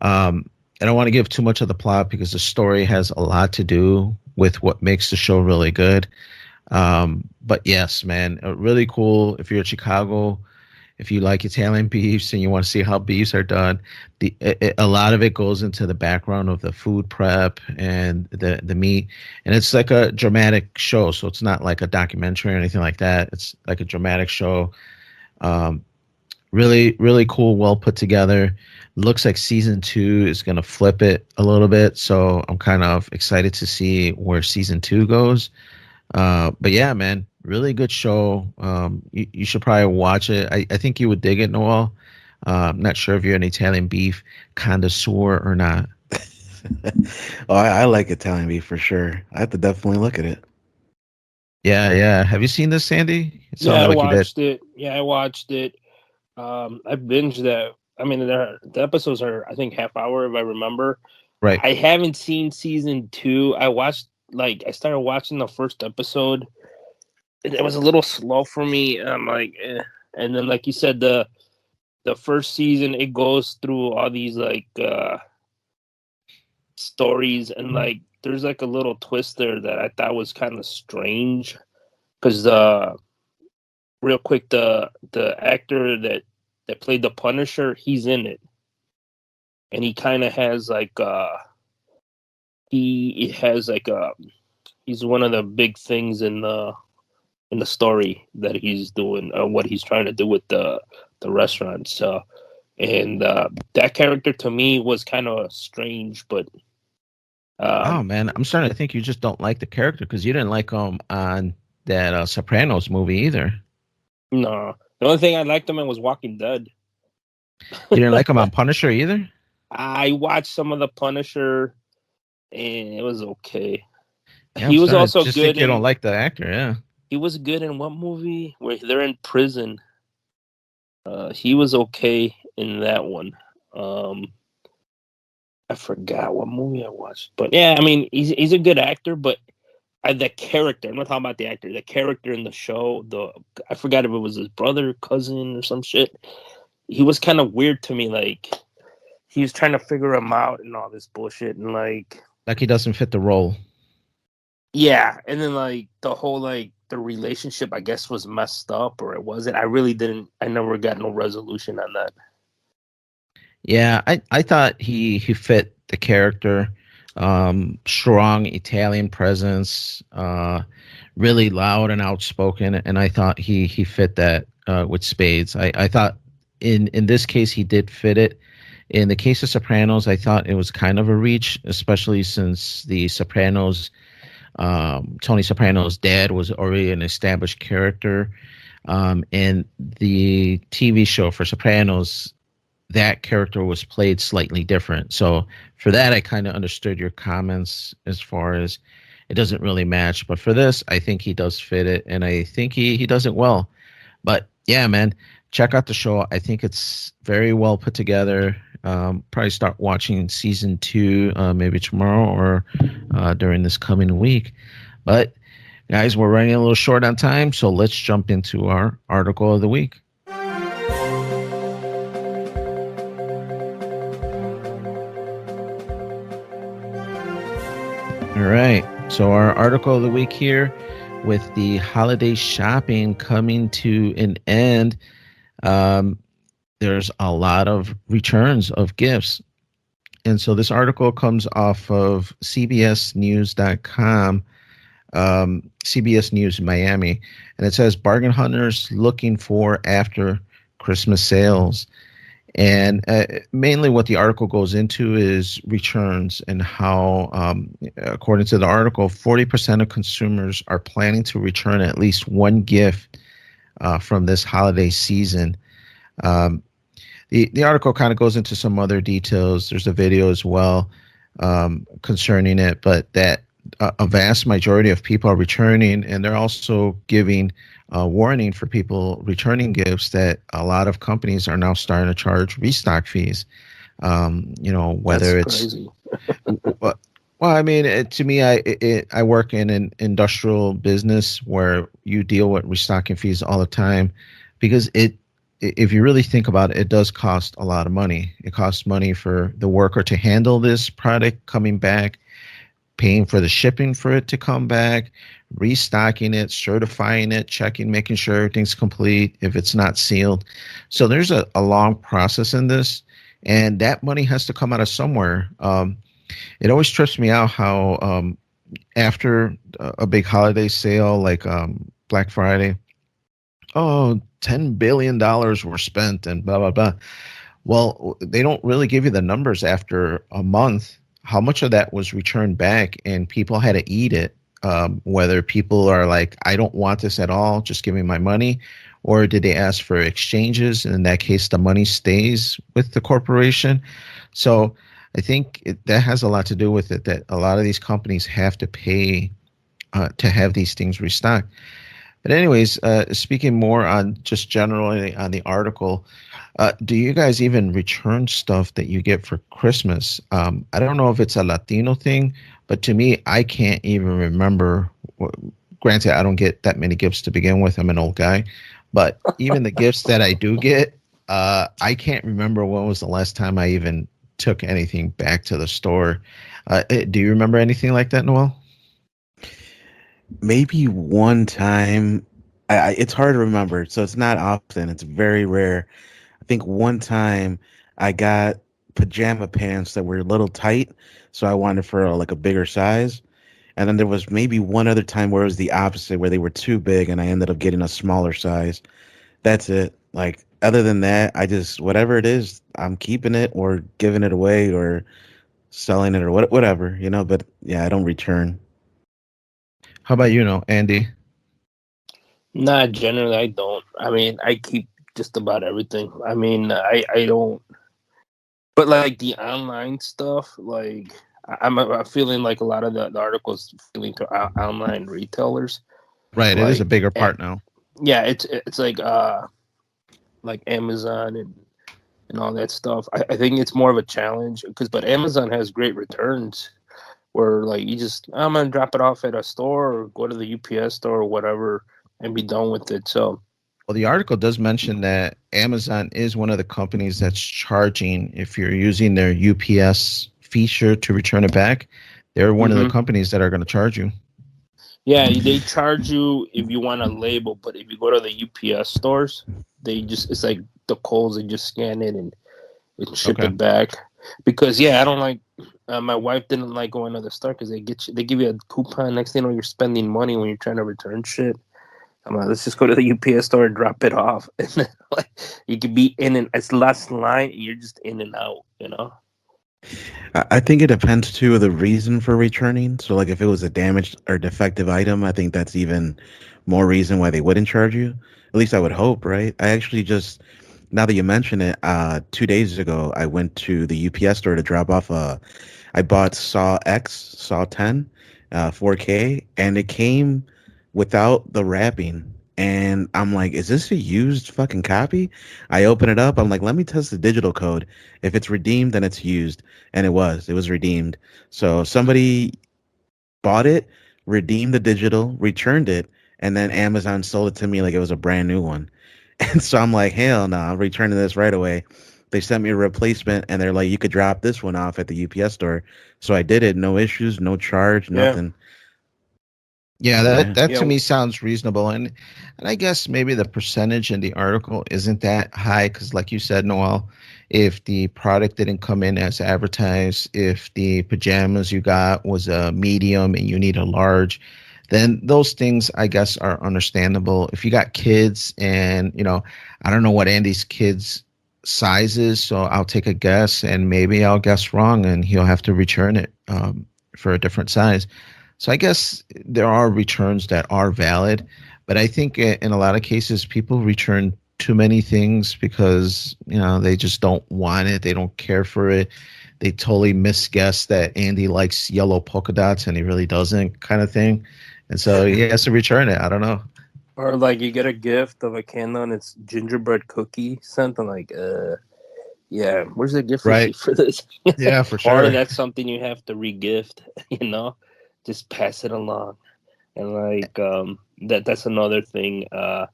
I don't want to give too much of the plot because the story has a lot to do with what makes the show really good. But yes, man, really cool. If you're in Chicago, if you like Italian beefs and you want to see how beefs are done, a lot of it goes into the background of the food prep and the meat, and it's like a dramatic show. So it's not like a documentary or anything like that. It's like a dramatic show. Really, really cool, well put together. Looks like season 2 is gonna flip it a little bit, so I'm kind of excited to see where season 2 goes. But yeah, man, really good show. You should probably watch it. I think you would dig it, Noel. I'm not sure if you're an Italian beef connoisseur or not. Oh, I like Italian beef for sure. I have to definitely look at it. Yeah, yeah. Have you seen this, Sandy? It Yeah, sounded I like you did. watched it. Yeah, I watched it. I binged that. I mean, the episodes are, I think, half hour if I remember. Right. I haven't seen season 2. I started watching the first episode. It was a little slow for me. I'm like, eh. And then, like you said, the first season it goes through all these like stories, and like there's like a little twist there that I thought was kind of strange. Because real quick, the actor that played the Punisher, he's in it, and he kind of has like he has like he's one of the big things in the story that he's doing, what he's trying to do with the restaurant. So, and that character to me was kind of strange, but Oh man, I'm starting to think you just don't like the character because you didn't like him on that Sopranos movie either. no, the only thing I liked him in was Walking Dead. You didn't like him on Punisher either. I watched some of the Punisher, and it was okay. Yeah, He was also just good think you in. don't like the actor. Yeah. He was good in what movie where they're in prison? He was okay in that one. I forgot what movie I watched, but yeah, I mean, he's a good actor, but the character. I'm not talking about the actor. The character in the show. I forgot if it was his brother, cousin, or some shit. He was kind of weird to me. Like he was trying to figure him out and all this bullshit, and like Like he doesn't fit the role. yeah, and then like the whole like the relationship, I guess, was messed up, or it wasn't. I really didn't. I never got no resolution on that. Yeah, I thought he fit the character. Strong Italian presence, really loud and outspoken, and I thought he fit that with spades. I thought in this case he did fit it. In the case of Sopranos, I thought it was kind of a reach, especially since the Sopranos, Tony Soprano's dad was already an established character. And the TV show for Sopranos, that character was played slightly different. So for that, I kind of understood your comments as far as it doesn't really match. But for this, I think he does fit it, and I think he does it well. But yeah, man, check out the show. I think it's very well put together. Probably start watching season 2 maybe tomorrow or during this coming week. But guys, we're running a little short on time, so let's jump into our article of the week. All right. So our article of the week here, with the holiday shopping coming to an end, um, there's a lot of returns of gifts. And so this article comes off of CBSNews.com, CBS News Miami, and it says bargain hunters looking for after Christmas sales. And mainly what the article goes into is returns and how, according to the article, 40% of consumers are planning to return at least one gift from this holiday season. Um, the article kind of goes into some other details. There's a video as well concerning it, but that a vast majority of people are returning, and they're also giving a warning for people returning gifts that a lot of companies are now starting to charge restock fees. Whether That's it's crazy. well, I mean, to me, I work in an industrial business where you deal with restocking fees all the time, because if you really think about it, it does cost a lot of money. It costs money for the worker to handle this product coming back, paying for the shipping for it to come back, restocking it, certifying it, checking, making sure everything's complete if it's not sealed. So there's a long process in this, and that money has to come out of somewhere. It always trips me out how after a big holiday sale like Black Friday, oh, $10 billion were spent and blah, blah, blah. Well, they don't really give you the numbers after a month. How much of that was returned back and people had to eat it? Whether people are like, I don't want this at all, just give me my money, or did they ask for exchanges? And in that case, the money stays with the corporation. So I think that has a lot to do with it, that a lot of these companies have to pay to have these things restocked. But anyways, speaking more on just generally on the article, do you guys even return stuff that you get for Christmas? I don't know if it's a Latino thing, but to me, I can't even remember. Granted, I don't get that many gifts to begin with. I'm an old guy. But even the gifts that I do get, I can't remember when was the last time I even took anything back to the store. Do you remember anything like that, Noel? Maybe one time. It's hard to remember, so it's not often. It's very rare. I think one time I got pajama pants that were a little tight, so I wanted for like a bigger size. And then there was maybe one other time where it was the opposite, where they were too big, and I ended up getting a smaller size. That's it. Like other than that, I just whatever it is, I'm keeping it or giving it away or selling it or whatever, you know. But yeah, I don't return. How about you, know, Andy? Nah, generally I don't. I mean, I keep just about everything. I mean, I don't. But like the online stuff, like I'm feeling like a lot of the articles feeling to online retailers, Right, it is a like bigger part now. yeah, it's like Amazon and all that stuff. I think it's more of a challenge but Amazon has great returns where like you just I'm gonna drop it off at a store or go to the UPS store or whatever and be done with it. So Well, the article does mention that Amazon is one of the companies that's charging if you're using their UPS feature to return it back. They're one of the mhm. companies that are going to charge you. Yeah, they charge you if you want a label, but if you go to the UPS stores, they just it's like the codes. They just scan it and ship Okay. it back. Because yeah, I don't like. My wife didn't like going to the store because they give you a coupon. Next thing you know, you're spending money when you're trying to return shit. I'm like, let's just go to the UPS store and drop it off, and then like you could be in and it's last line, and you're just in and out, you know. I think it depends too of the reason for returning. So, like, if it was a damaged or defective item, I think that's even more reason why they wouldn't charge you. At least I would hope, right? I actually just, now that you mention it, 2 days ago, I went to the UPS store to drop off I bought Saw 10, 4K, and it came without the wrapping. And I'm like, is this a used fucking copy? I open it up. I'm like, let me test the digital code. If it's redeemed, then it's used. And it was redeemed. So somebody bought it, redeemed the digital, returned it, and then Amazon sold it to me like it was a brand new one. And so I'm like, hell no, I'm returning this right away. they sent me a replacement, and they're like, you could drop this one off at the UPS store. So I did it, no issues, no charge, Yeah. nothing. Yeah, Yeah. that Yeah. to me sounds reasonable, and I guess maybe the percentage in the article isn't that high because, like you said, Noel, if the product didn't come in as advertised, if the pajamas you got was a medium and you need a large, then those things I guess are understandable. If you got kids, and I don't know what Andy's kids' size is, so I'll take a guess, and maybe I'll guess wrong, and he'll have to return it for a different size. So I guess there are returns that are valid, but I think in a lot of cases people return too many things because they just don't want it, they don't care for it, they totally misguess that Andy likes yellow polka dots and he really doesn't, kind of thing, and so he has to return it. I don't know. Or like you get a gift of a candle and it's gingerbread cookie, something like, yeah, where's the gift Right. receipt for this? Yeah, for Or sure. that's something you have to regift, just pass it along. And like that's another thing that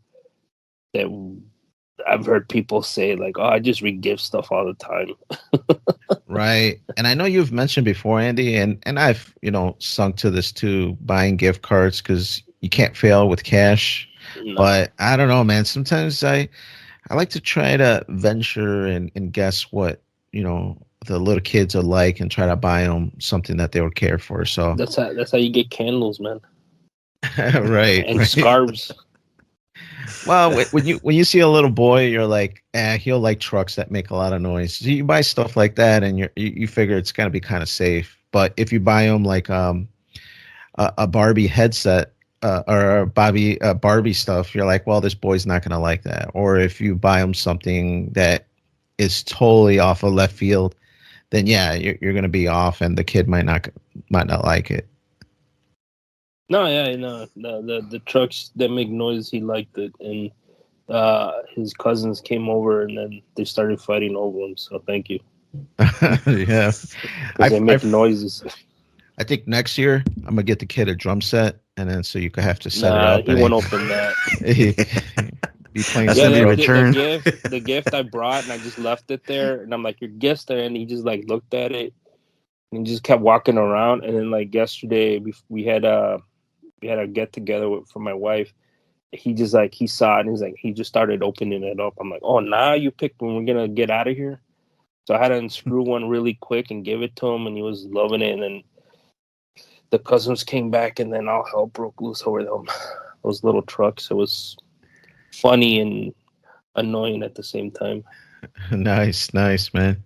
I've heard people say, like, oh, I just regift stuff all the time. Right. And I know you've mentioned before, Andy, and I've, sunk to this too, buying gift cards because you can't fail with cash. No. But I don't know, man. Sometimes I like to try to venture and guess what, the little kids are like and try to buy them something that they would care for. So That's how you get candles, man. right. And right. scarves. Well, when you see a little boy, you're like, he'll like trucks that make a lot of noise. So you buy stuff like that, and you figure it's gonna be kind of safe. But if you buy him like a Barbie headset or Barbie stuff, you're like, well, this boy's not gonna like that. Or if you buy him something that is totally off of left field, then yeah, you're gonna be off, and the kid might not like it. No, yeah, no, the trucks that make noise, he liked it, and his cousins came over, and then they started fighting over him. So thank you, Yeah, because they make noises. I think next year I'm gonna get the kid a drum set, and then so you could have to set it Nah, up. he won't open that. Be playing That's Yeah, gonna be Central. return. the gift I brought, and I just left it there, and I'm like, your gift's there, and he just like looked at it, and just kept walking around, and then like yesterday we had a get together for my wife. He just like he saw it, and he just started opening it up. I'm like, oh, now you picked when we're gonna get out of here. So I had to unscrew one really quick and give it to him, and he was loving it. And then the cousins came back, and then all hell broke loose over those little trucks. It was funny and annoying at the same time. Nice, man.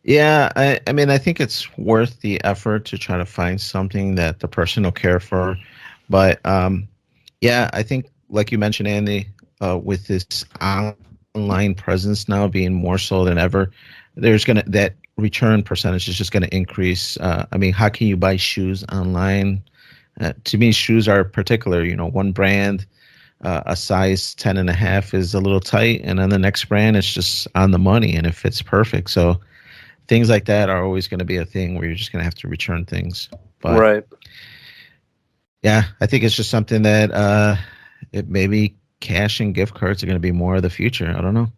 Yeah, I mean, I think it's worth the effort to try to find something that the person will care for. But yeah, I think, like you mentioned, Andy, with this online presence now being more so than ever, that return percentage is just gonna increase. I mean, how can you buy shoes online? To me, shoes are particular. One brand, a size 10.5 is a little tight, and then the next brand is just on the money, and it fits perfect. So things like that are always going to be a thing where you're just going to have to return things. But Right. yeah, I think it's just something that it maybe cash and gift cards are going to be more of the future. I don't know.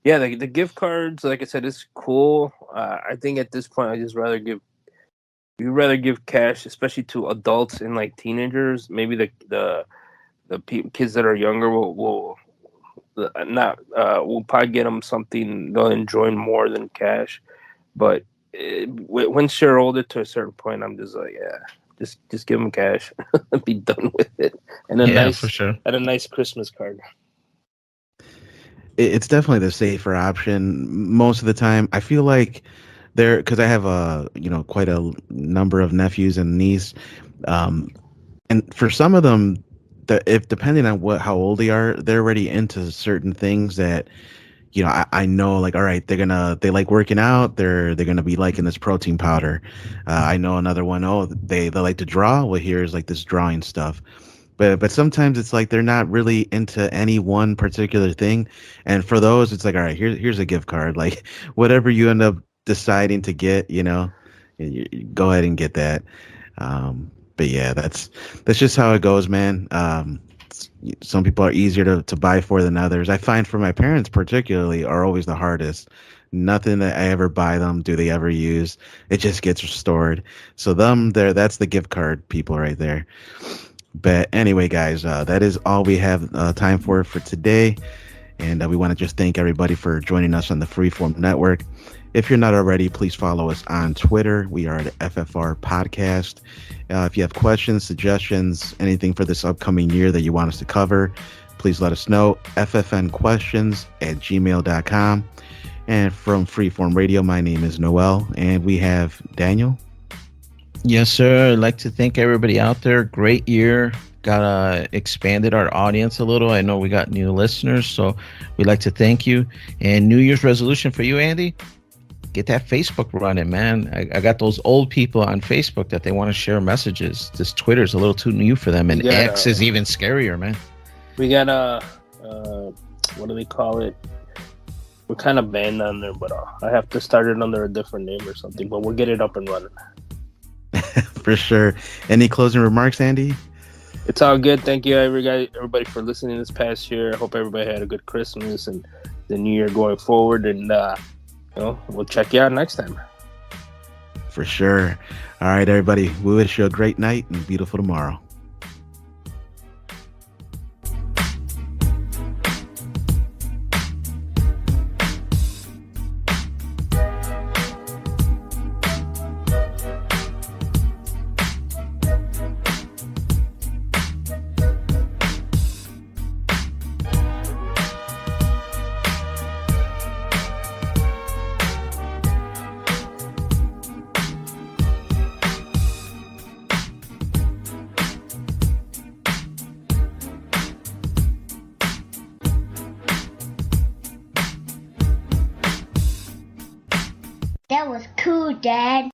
Yeah, the gift cards, like I said, it's cool. I think at this point, you rather give cash, especially to adults and like teenagers. Maybe the kids that are younger will not will probably get them something they'll enjoy more than cash. But once you're older to a certain point, I'm just like, yeah, just give them cash and be done with it, and Yeah, for sure. a nice Christmas card. It's definitely the safer option most of the time. I feel like because I have quite a number of nephews and niece, um, and for some of them, if depending on how old they are, they're already into certain things that I know, like, all right, they like working out, they're gonna be liking this protein powder. I know another one, oh, they like to draw. Well, here's like this drawing stuff. But sometimes it's like they're not really into any one particular thing, and for those, it's like, all right, here's a gift card. Like whatever you end up deciding to get, you go ahead and get that. But yeah, that's just how it goes, man. Some people are easier to buy for than others. I find for my parents particularly are always the hardest Nothing that I ever buy them do they ever use. It just gets restored. So them there, that's the gift card people right there. But anyway, guys, that is all we have time for today. And we want to just thank everybody for joining us on the Freeform Network. If you're not already, please follow us on Twitter. We are at FFR Podcast. If you have questions, suggestions, anything for this upcoming year that you want us to cover, please let us know. ffnquestions@gmail.com. And from Freeform Radio, my name is Noel, and we have Daniel. Yes, sir. I'd like to thank everybody out there. Great year. Got expanded our audience a little. I know we got new listeners, so we'd like to thank you. And New Year's resolution for you, Andy, get that Facebook running, man. I got those old people on Facebook that they want to share messages. This Twitter's a little too new for them, and X is even scarier, man. We got what do they call it? We're kind of banned on there, but I have to start it under a different name or something. But we'll get it up and running. For sure. Any closing remarks, Andy? It's all good. Thank you, everybody, for listening this past year. I hope everybody had a good Christmas and the new year going forward. And we'll check you out next time. For sure. All right, everybody. We wish you a great night and a beautiful tomorrow. That was cool, Dad.